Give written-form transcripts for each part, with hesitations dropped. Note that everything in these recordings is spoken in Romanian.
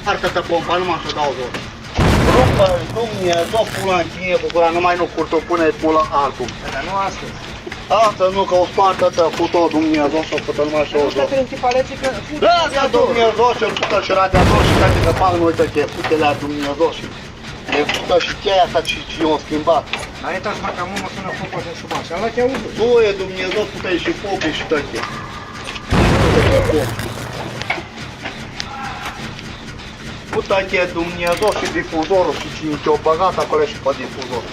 Arcă-te pompa, numai să dau jos. Rupă, Dumnezeu, pula în tine, cu gura, numai nu curtă, pune pula altul. Dar nu astăzi. Asta nu, că o spartă-te cu tot Dumnezeu, să pută numai să o jos. Nu te paleții că... Lasă Dumnezeu și-l pută și radiator și care că fac, nu uite că e pute la Dumnezeu și e pută și cheia asta și o schimbat. Dar e tas marca mă sună focul de șubaș. Ala te auză. Tu e Dumnezeu, pută și focă și tăche. Pută că e Dumnezeu și difuzorul și cine te-o băgat acolo și pe difuzor.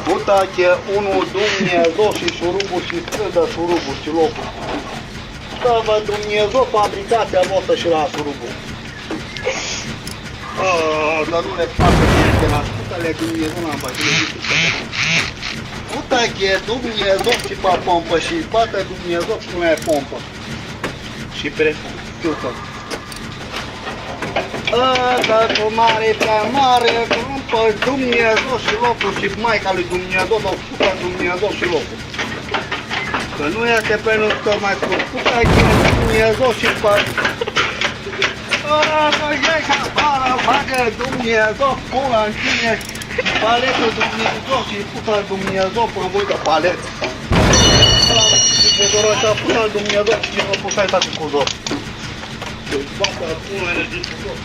Pută că unul Dumnezeu și șurubul și strâdă șurubul și locul. Să vă Dumnezeu fabricația voastră și la șurubul. Dar nu le pasă de la pută-le Dumnezeu n-am băgat. Pută că e Dumnezeu și pe pompă și bate Dumnezeu și nu e pompă. Și prefiută. Că mare, prea mare, pompă Dumnezeu și locul și Maica lui Dumnezeu, dar pută Dumnezeu și locul. Că nu este pe nu că mai scurt, pută că e Dumnezeu și pe... Ei ca afară, bagă Dumnezeu, pula în tine, paletul Dumnezeu și pută Dumnezeu până voi de palet. Cuzorul ăsta, pută Dumnezeu și nu pusai să cu cuzor. Deci, bata, pula, energie, cuzor,